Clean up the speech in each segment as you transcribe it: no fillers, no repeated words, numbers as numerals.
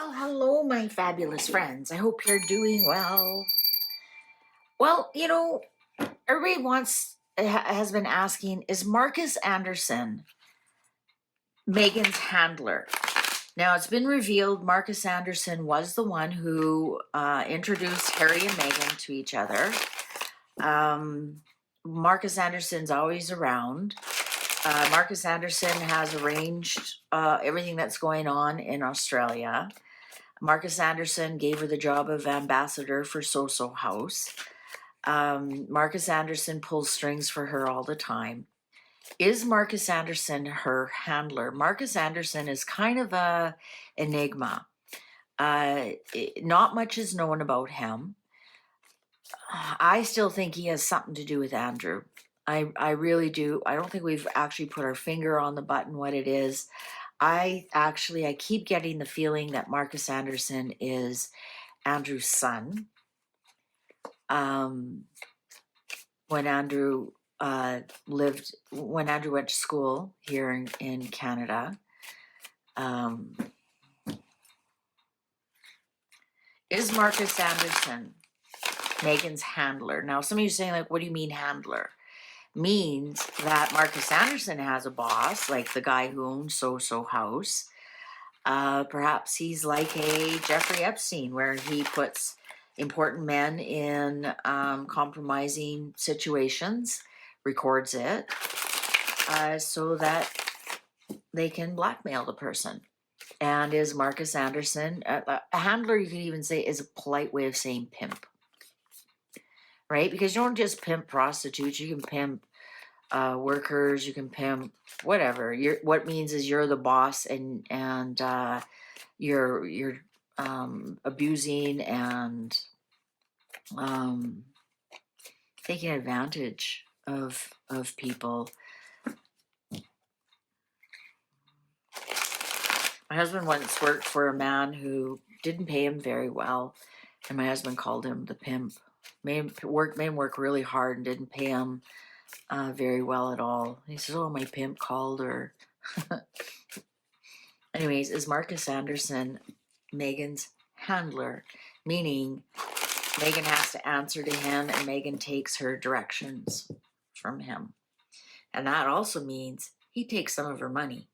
Well, hello, my fabulous friends. I hope you're doing well. Well, everybody has been asking, is Marcus Anderson Meghan's handler? Now, it's been revealed Marcus Anderson was the one who introduced Harry and Meghan to each other. Marcus Anderson's always around. Marcus Anderson has arranged everything that's going on in Australia. Marcus Anderson gave her the job of ambassador for So House. Marcus Anderson pulls strings for her all the time. Is Marcus Anderson her handler? Marcus Anderson is kind of a enigma. Not much is known about him. I still think he has something to do with Andrew. I really do. I don't think we've actually put our finger on the button what it is. I keep getting the feeling that Marcus Anderson is Andrew's son. When Andrew went to school here in Canada, is Marcus Anderson Meghan's handler? Now, some of you are saying, like, what do you mean handler? Means that Marcus Anderson has a boss, like the guy who owns So House. Perhaps he's like a Jeffrey Epstein, where he puts important men in compromising situations, records it, so that they can blackmail the person. And is Marcus Anderson a handler? You can even say is a polite way of saying pimp, right? Because you don't just pimp prostitutes; you can pimp workers, you can pimp whatever. What means is you're the boss, and you're abusing and taking advantage of people. My husband once worked for a man who didn't pay him very well, and my husband called him the pimp. Made him work really hard and didn't pay him very well at all. He says, "Oh, my pimp called her." Anyways, is Marcus Anderson Meghan's handler? Meaning Meghan has to answer to him and Meghan takes her directions from him. And that also means he takes some of her money.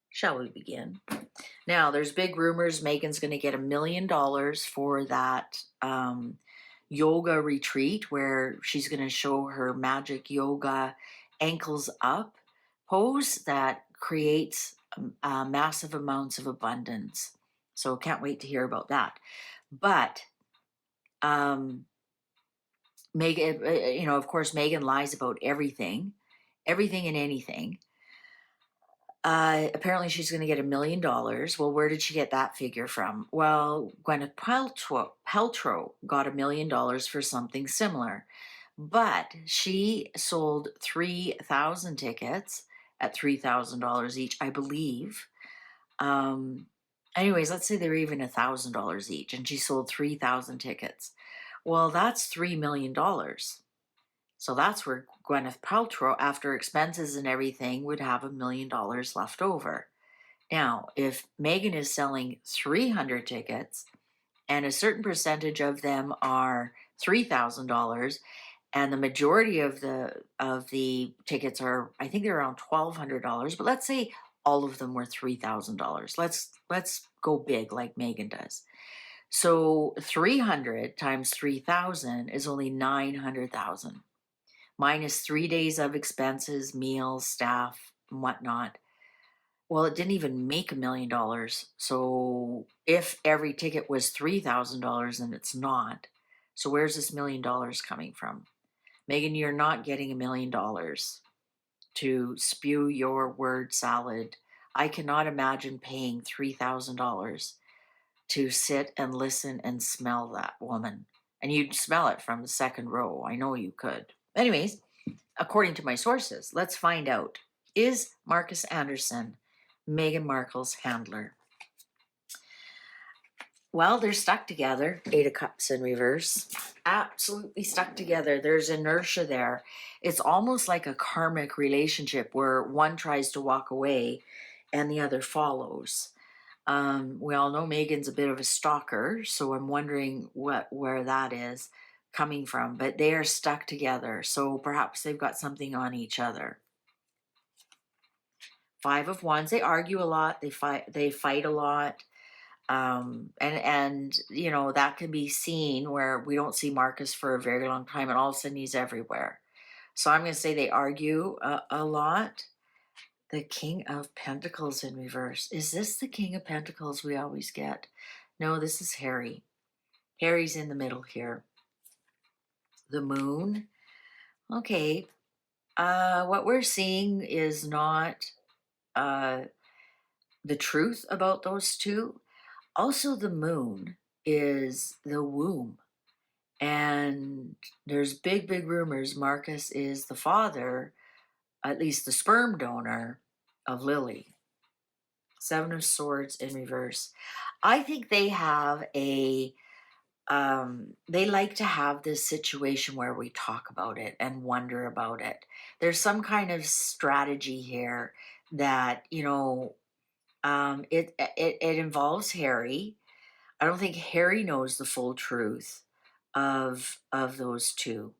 Shall we begin? Now, there's big rumors Meghan's going to get $1 million for that yoga retreat where she's going to show her magic yoga ankles up pose that creates massive amounts of abundance. So can't wait to hear about that. But Meghan, of course, Meghan lies about everything and anything. Apparently she's going to get $1 million. Well, where did she get that figure from? Well, Gwyneth Paltrow got $1 million for something similar, but she sold 3,000 tickets at $3,000 each, I believe. Anyways, let's say they were even $1,000 each, and she sold 3,000 tickets. Well, that's $3 million. So that's where Gwyneth Paltrow, after expenses and everything, would have $1 million left over. Now, if Meghan is selling 300 tickets and a certain percentage of them are $3,000, and the majority of the tickets are, I think they're around $1,200, but let's say all of them were $3,000. Let's go big like Meghan does. So 300 times 3,000 is only 900,000. Minus 3 days of expenses, meals, staff, and whatnot. Well, it didn't even make $1 million. So if every ticket was $3,000, then it's not. So where's this $1 million coming from? Meghan, you're not getting $1 million to spew your word salad. I cannot imagine paying $3,000 to sit and listen and smell that woman. And you'd smell it from the second row. I know you could. Anyways, according to my sources, let's find out. Is Marcus Anderson Meghan Markle's handler? Well, they're stuck together. 8 of Cups in reverse. Absolutely stuck together. There's inertia there. It's almost like a karmic relationship where one tries to walk away and the other follows. We all know Meghan's a bit of a stalker, so I'm wondering where that is coming from. But they are stuck together, so perhaps they've got something on each other. Five of Wands. They argue a lot. They fight a lot. And you know, that can be seen where we don't see MarKus for a very long time, and all of a sudden he's everywhere. So I'm going to say they argue a lot. The King of Pentacles in reverse. Is this the King of Pentacles we always get? No, this is Harry. Harry's in the middle here. The Moon. Okay. What we're seeing is not the truth about those two. Also, the Moon is the womb. And there's big rumors MarKus is the father, at least the sperm donor, of Lily. Seven of Swords in reverse. I think they have they like to have this situation where we talk about it and wonder about it. There's some kind of strategy here that, you know, it involves Harry. I don't think Harry knows the full truth of those two.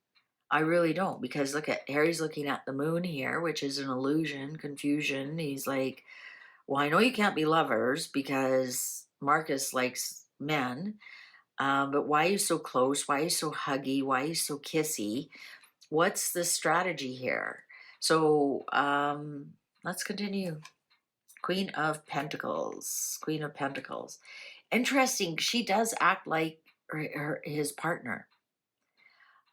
I really don't, because look at Harry's looking at the moon here, which is an illusion, confusion. He's like, well, I know you can't be lovers because MarKus likes men, but why are you so close? Why are you so huggy? Why are you so kissy? What's the strategy here? So let's continue. Queen of Pentacles. Queen of Pentacles. Interesting. She does act like his partner.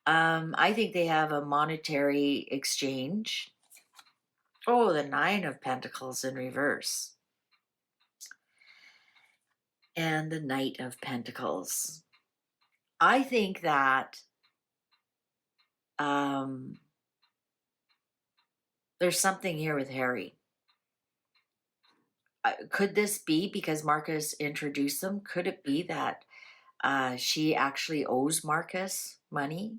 I think they have a monetary exchange. Oh, the Nine of Pentacles in reverse. And the Knight of Pentacles. I think that there's something here with Harry. Could this be because MarKus introduced them? Could it be that she actually owes MarKus money?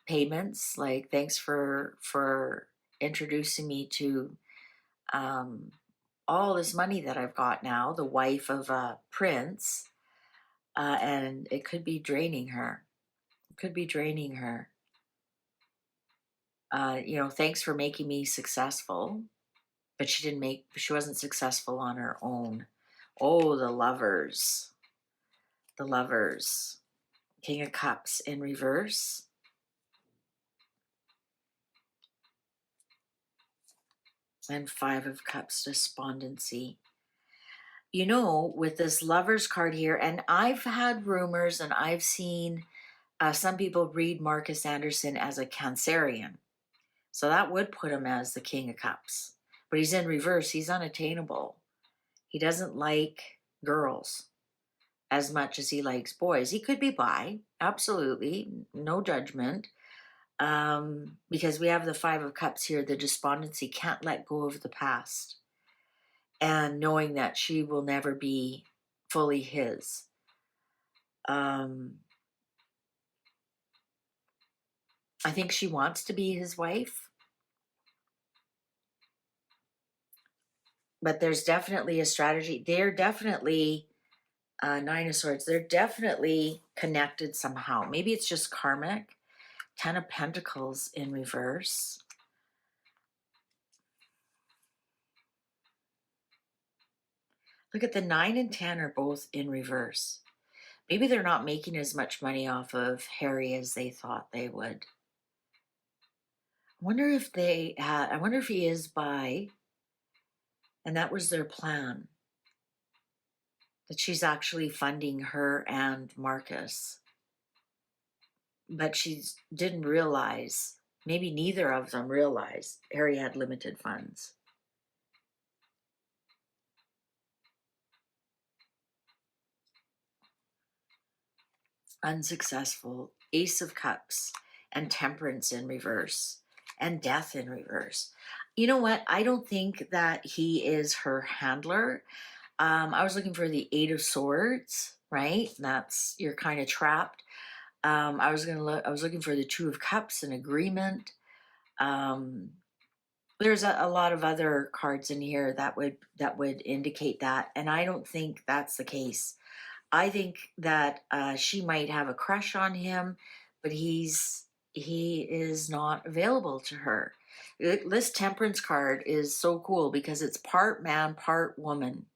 Payments, like, thanks for introducing me to all this money that I've got now, the wife of a prince, and it could be draining her. It could be draining her. You know, thanks for making me successful, but she wasn't successful on her own. Oh, the Lovers. The Lovers. King of Cups in reverse. And Five of Cups, despondency. You know, with this Lovers card here, and I've had rumors and I've seen some people read Marcus Anderson as a Cancerian. So that would put him as the King of Cups. But he's in reverse. He's unattainable. He doesn't like girls as much as he likes boys. He could be bi, absolutely, no judgment. Because we have the Five of Cups here, the despondency, can't let go of the past. And knowing that she will never be fully his. I think she wants to be his wife. But there's definitely a strategy. They're definitely, Nine of Swords, they're definitely connected somehow. Maybe it's just karmic. Ten of Pentacles in reverse. Look at the 9 and 10 are both in reverse. Maybe they're not making as much money off of Harry as they thought they would. I wonder if he is bi, and that was their plan. That she's actually funding her and MarKus. But she didn't realize, maybe neither of them realized, Harry had limited funds. Unsuccessful. Ace of Cups and Temperance in reverse and Death in reverse. You know what? I don't think that he is her handler. I was looking for the Eight of Swords, right? You're kind of trapped. I was looking for the Two of Cups, an agreement. There's a lot of other cards in here that would indicate that, and I don't think that's the case. I think that she might have a crush on him, but he is not available to her. This Temperance card is so cool because it's part man, part woman,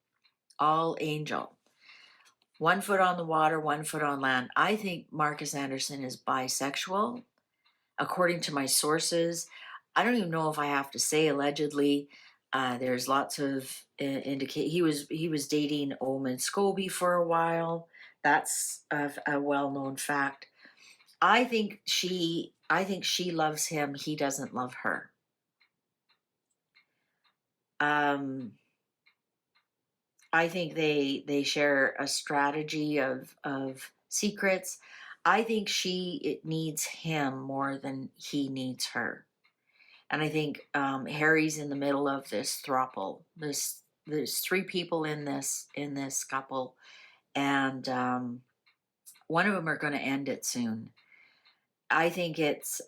all angel. 1 foot on the water, 1 foot on land. I think Marcus Anderson is bisexual, according to my sources. I don't even know if I have to say allegedly. There's lots of indicate he was dating Omen Scobie for a while. That's a well-known fact. I think she loves him. He doesn't love her. I think they share a strategy of secrets. I think it needs him more than he needs her. And I think Harry's in the middle of this throuple. There's 3 people in this couple, and one of them are going to end it soon. I think it's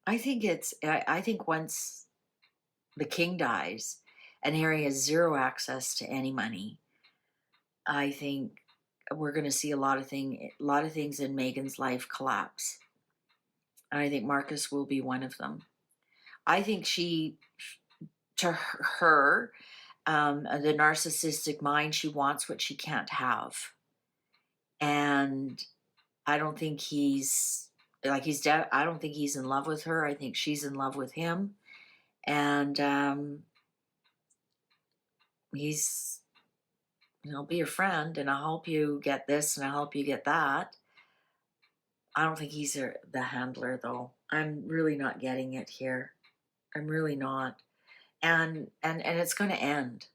I think once the king dies and Harry has zero access to any money, I think we're going to see a lot of things in Meghan's life collapse. And I think MarKus will be one of them. I think to her, the narcissistic mind, she wants what she can't have. And I don't think I don't think he's in love with her. I think she's in love with him. And he'll be a friend and I'll help you get this and I'll help you get that. I don't think he's the handler, though. I'm really not getting it here. I'm really not. And it's going to end.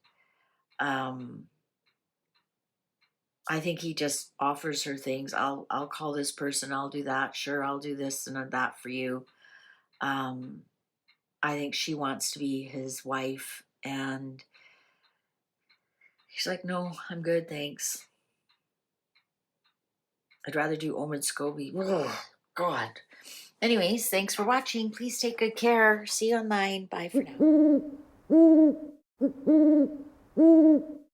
I think he just offers her things. I'll call this person. I'll do that. Sure, I'll do this and that for you. I think she wants to be his wife, and he's like, no, I'm good, thanks. I'd rather do Omen Scobie. Ugh, God. Anyways, thanks for watching. Please take good care. See you online. Bye for now.